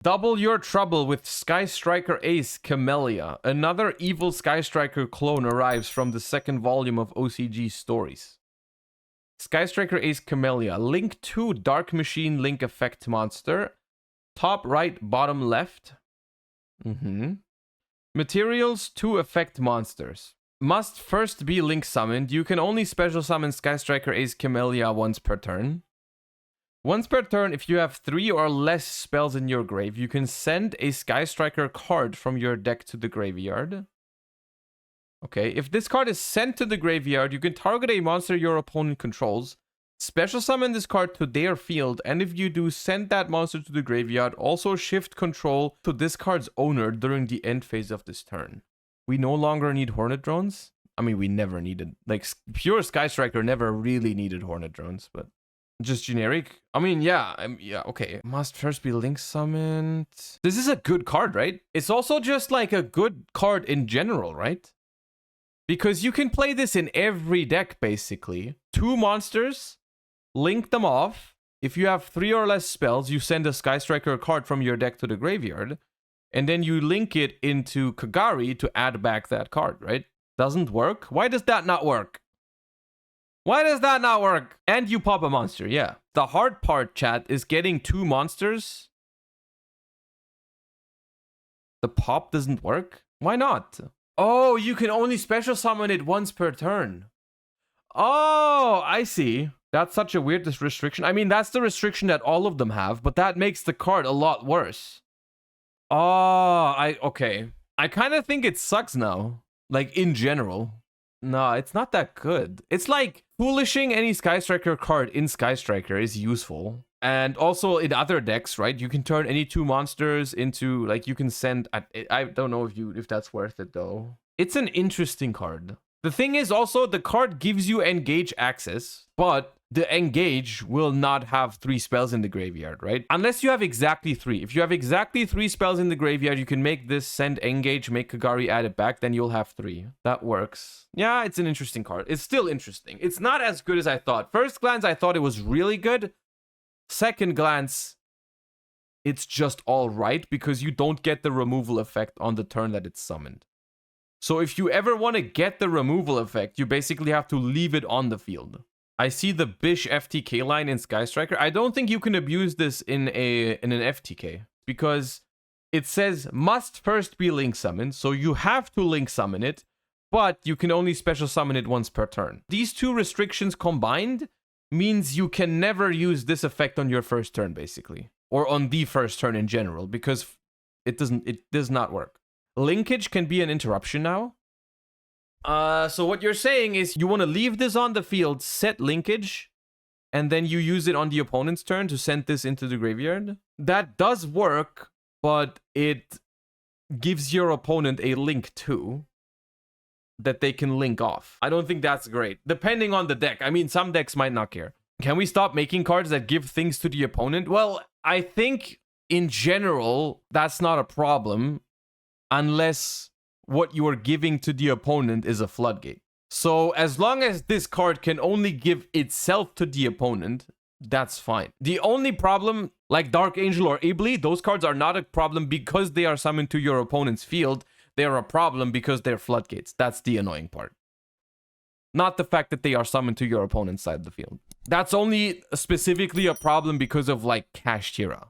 Double your trouble with Sky Striker Ace Camellia. Another evil Sky Striker clone arrives from the second volume of OCG stories. Sky Striker Ace Camellia. Link 2 Dark Machine Link Effect monster. Top right, bottom left. Materials, 2 effect monsters. Must first be link summoned. You can only special summon Sky Striker Ace Camellia once per turn. Once per turn, if you have 3 or less spells in your grave, you can send a Sky Striker card from your deck to the graveyard. Okay, if this card is sent to the graveyard, you can target a monster your opponent controls, special summon this card to their field, and if you do, send that monster to the graveyard. Also shift control to this card's owner during the end phase of this turn. We no longer need Hornet Drones. I mean, we never needed, like, pure Sky Striker never really needed Hornet Drones, but just generic. I mean, yeah, okay. Must first be link summoned. This is a good card, right? It's also just like a good card in general, right? Because you can play this in every deck, basically. 2 monsters, link them off. If you have 3 or less spells, you send a Sky Striker card from your deck to the graveyard. And then you link it into Kagari to add back that card, right? Doesn't work? Why does that not work? Why does that not work? And you pop a monster, yeah. The hard part, chat, is getting 2 monsters. The pop doesn't work? Why not? Oh, you can only special summon it once per turn. Oh, I see. That's such a weird restriction. I mean, that's the restriction that all of them have, but that makes the card a lot worse. Oh, okay. I kind of think it sucks now. Like, in general. No, it's not that good. It's like, foolishing any Sky Striker card in Sky Striker is useful. And also in other decks, right? You can turn any 2 monsters into, like, you can send... I don't know if that's worth it, though. It's an interesting card. The thing is also, the card gives you engage access, but the engage will not have 3 spells in the graveyard, right? Unless you have exactly 3. If you have exactly 3 spells in the graveyard, you can make this send engage, make Kagari add it back, then you'll have 3. That works. Yeah, it's an interesting card. It's still interesting. It's not as good as I thought. First glance, I thought it was really good. Second glance, it's just all right because you don't get the removal effect on the turn that it's summoned. So if you ever want to get the removal effect, you basically have to leave it on the field. I see the Bish FTK line in Sky Striker. I don't think you can abuse this in an FTK because it says must first be link summoned, so you have to link summon it, but you can only special summon it once per turn. These 2 restrictions combined means you can never use this effect on your first turn, basically, or on the first turn in general, because it does not work. Linkage can be an interruption now. So what you're saying is you want to leave this on the field, set linkage, and then you use it on the opponent's turn to send this into the graveyard. That does work, but it gives your opponent a link too that they can link off. I don't think that's great, depending on the deck. I mean, some decks might not care. Can we stop making cards that give things to the opponent? Well, I think in general, that's not a problem unless what you are giving to the opponent is a floodgate. So as long as this card can only give itself to the opponent, that's fine. The only problem, like Dark Angel or Ibli, those cards are not a problem because they are summoned to your opponent's field. They're a problem because they're floodgates. That's the annoying part. Not the fact that they are summoned to your opponent's side of the field. That's only specifically a problem because of, like, Kashtira.